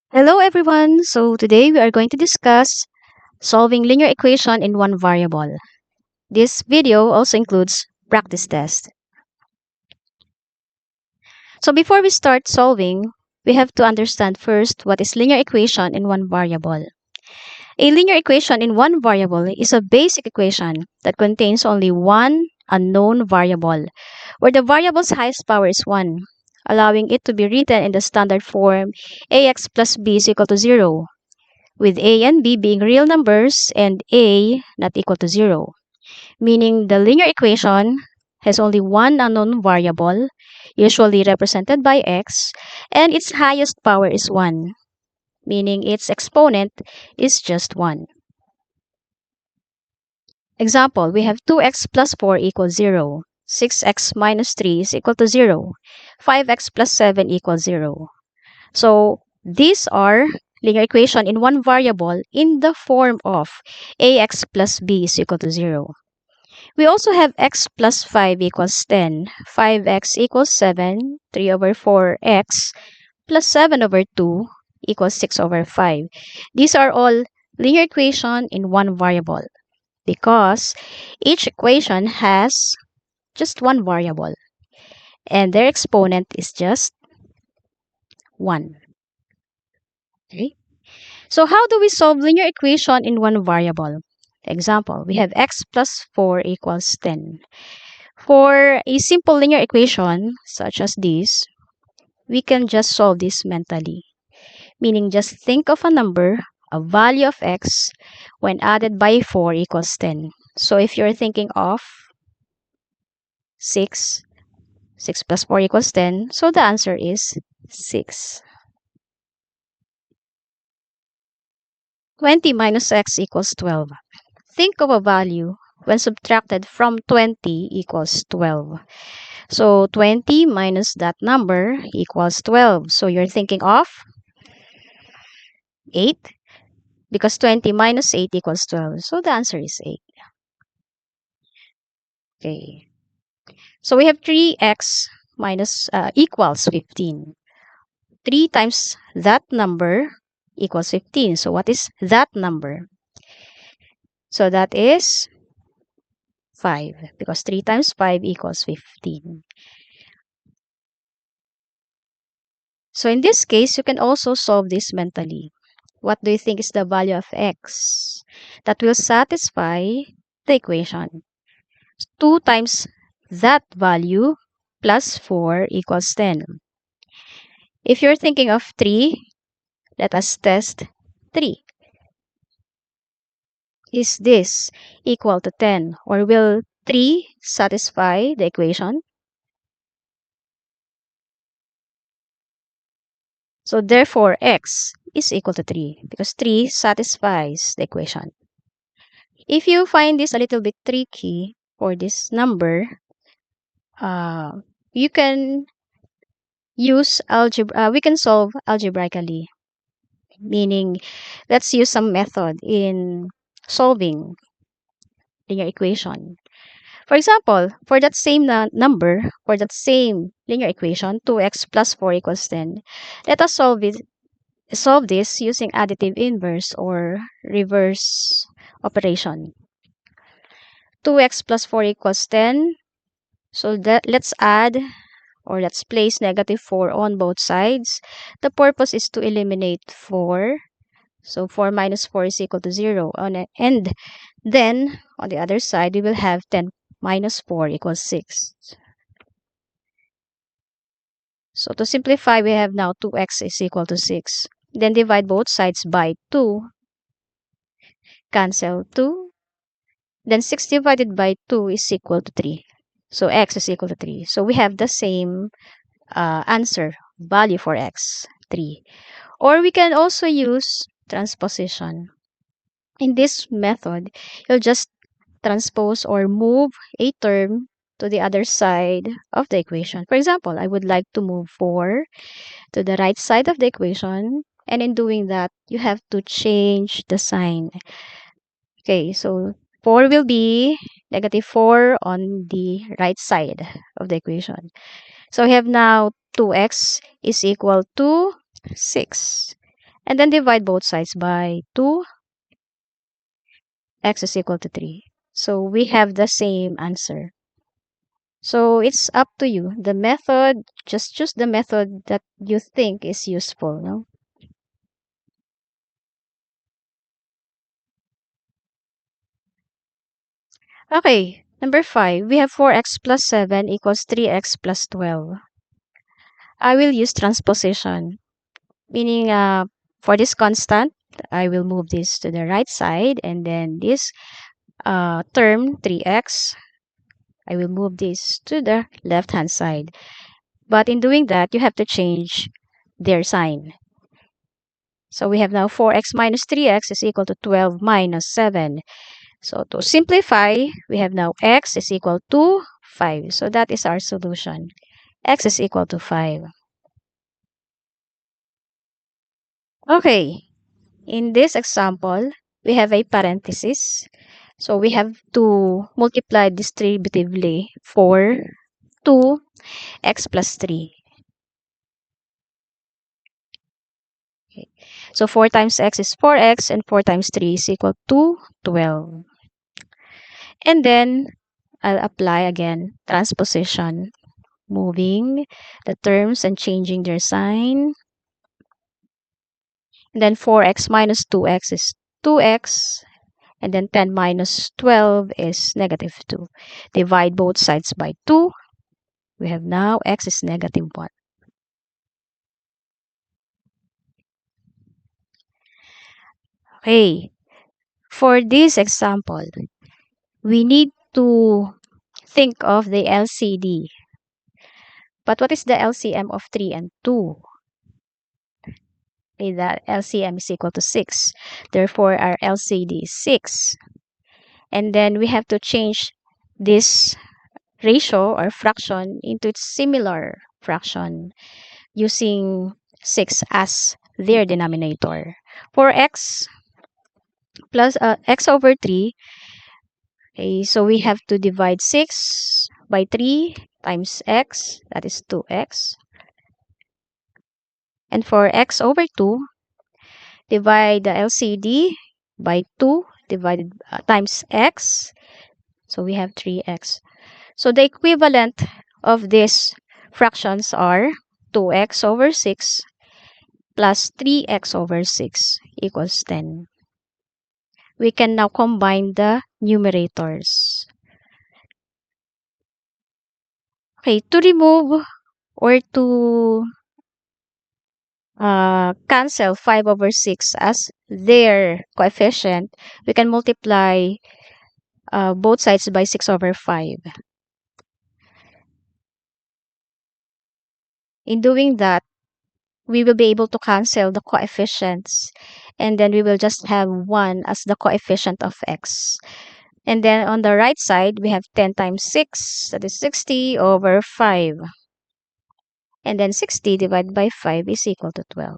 Hello everyone. So today we are going to discuss solving linear equation in one variable. This video also includes practice test. So before we start solving, we have to understand first what is linear equation in one variable. A linear equation in one variable is a basic equation that contains only one unknown variable, where the variable's highest power is 1, allowing it to be written in the standard form ax plus b is equal to 0, with a and b being real numbers and a not equal to 0, meaning the linear equation has only one unknown variable, usually represented by x, and its highest power is 1, meaning its exponent is just 1. Example, we have 2x plus 4 equals 0, 6x minus 3 is equal to 0, 5x plus 7 equals 0. So these are linear equation in one variable in the form of ax plus b is equal to 0. We also have x plus 5 equals 10, 5x equals 7, 3 over 4x plus 7 over 2 equals 6 over 5. These are all linear equation in one variable because each equation has just one variable and their exponent is just 1. Okay? So how do we solve linear equation in one variable? Example, we have x plus 4 equals 10. For a simple linear equation, such as this, we can just solve this mentally. Meaning just think of a number, a value of x, when added by 4 equals 10. So if you're thinking of 6, 6 plus 4 equals 10, so the answer is 6. 20 minus x equals 12. Think of a value when subtracted from 20 equals 12. So 20 minus that number equals 12. So you're thinking of 8 because 20 minus 8 equals 12. So the answer is 8. Okay. So we have 3x minus equals 15. 3 times that number equals 15. So what is that number? So that is 5 because 3 times 5 equals 15. So in this case, you can also solve this mentally. What do you think is the value of x that will satisfy the equation? 2 times that value plus 4 equals 10. If you're thinking of 3, let us test 3. Is this equal to 10 or will 3 satisfy the equation? So therefore, x is equal to 3 because 3 satisfies the equation. If you find this a little bit tricky for this number, you can use algebra. We can solve algebraically, meaning let's use some method in solving linear equation. For example, for that same number, for that same linear equation, 2x plus 4 equals 10, let us solve this using additive inverse or reverse operation. 2x plus 4 equals 10. So let's add or let's place negative 4 on both sides. The purpose is to eliminate 4. So 4 minus 4 is equal to 0. And then, on the other side, we will have 10 minus 4 equals 6. So to simplify, we have now 2x is equal to 6. Then divide both sides by 2. Cancel 2. Then 6 divided by 2 is equal to 3. So x is equal to 3. So we have the same answer, value for x, 3. Or we can also use transposition. In this method, you'll just transpose or move a term to the other side of the equation. For example, I would like to move 4 to the right side of the equation. And in doing that, you have to change the sign. Okay, so 4 will be negative 4 on the right side of the equation. So we have now 2x is equal to 6. And then divide both sides by 2, x is equal to 3. So we have the same answer. So it's up to you. The method, just choose the method that you think is useful. No? Okay, number 5. We have 4x plus 7 equals 3x plus 12. I will use transposition, meaning for this constant, I will move this to the right side, and then this term 3x, I will move this to the left hand side. But in doing that, you have to change their sign. So we have now 4x minus 3x is equal to 12 minus 7. So to simplify, we have now x is equal to 5. So that is our solution. X is equal to 5. Okay, in this example, we have a parenthesis. So we have to multiply distributively for 2x plus 3. Okay. So 4 times x is 4x and 4 times 3 is equal to 12. And then I'll apply again transposition, moving the terms and changing their sign. And then 4x minus 2x is 2x. And then 10 minus 12 is negative 2. Divide both sides by 2. We have now x is negative 1. Okay, for this example, we need to think of the LCD. But what is the LCM of 3 and 2? Okay, that LCM is equal to 6. Therefore, our LCD is 6. And then we have to change this ratio or fraction into its similar fraction using 6 as their denominator. For x plus x over 3, okay, so we have to divide 6 by 3 times x, that is 2x. And for x over 2, divide the LCD by 2 divided times x, so we have 3x. So the equivalent of these fractions are 2x over 6 plus 3x over 6 equals 10. We can now combine the numerators. Okay, to remove or to cancel 5 over 6 as their coefficient, we can multiply both sides by 6 over 5. In doing that, we will be able to cancel the coefficients, and then we will just have 1 as the coefficient of x. And then on the right side, we have 10 times 6, that is 60 over 5. And then 60 divided by 5 is equal to 12.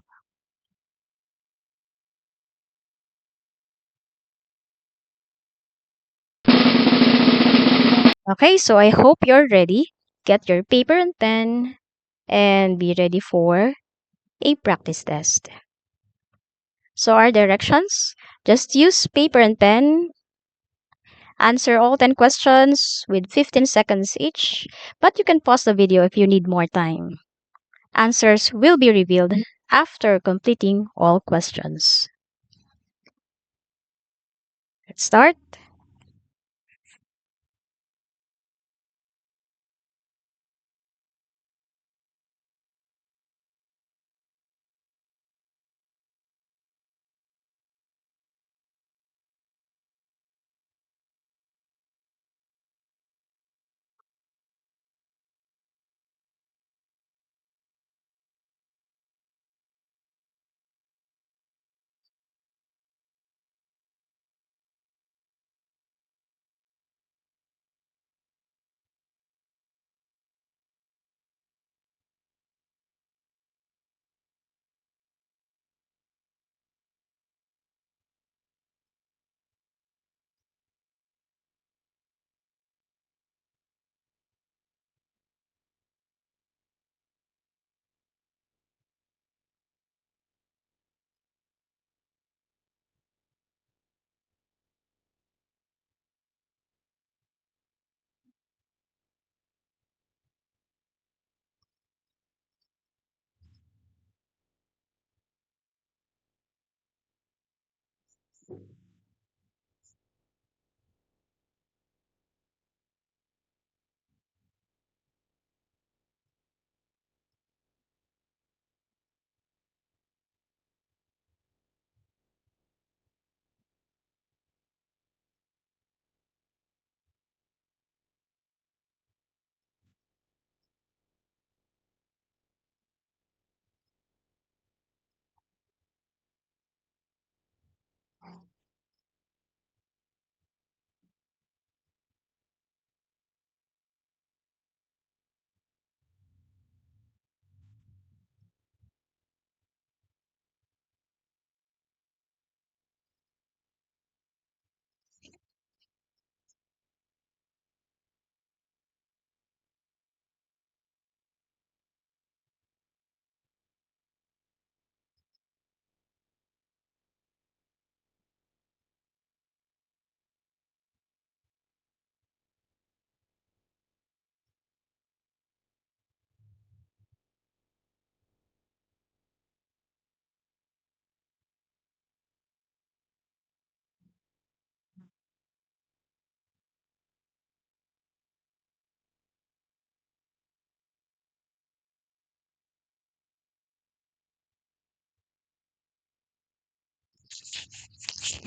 Okay, so I hope you're ready. Get your paper and pen and be ready for a practice test. So our directions, just use paper and pen. Answer all 10 questions with 15 seconds each, but you can pause the video if you need more time. Answers will be revealed after completing all questions. Let's start.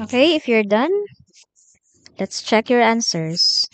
Okay, if you're done, let's check your answers.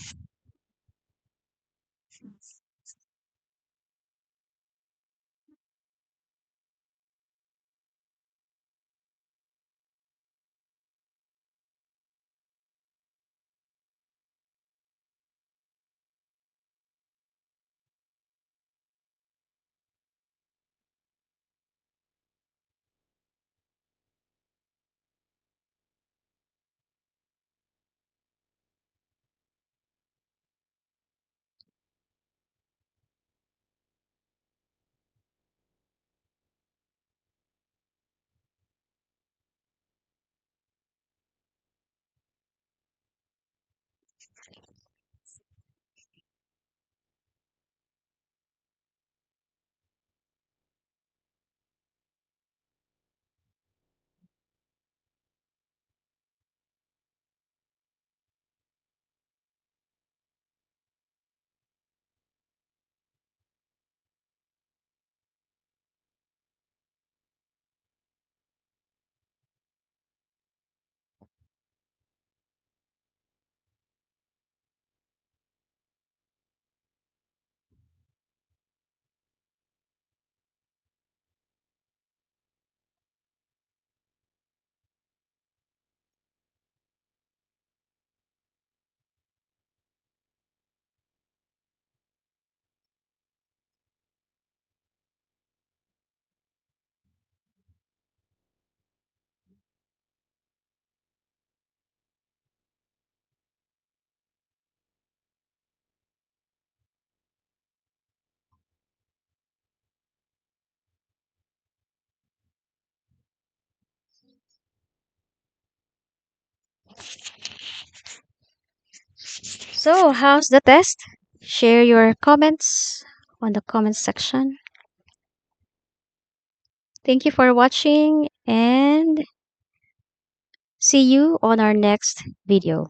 So, how's the test? Share your comments on the comment section. Thank you for watching and see you on our next video.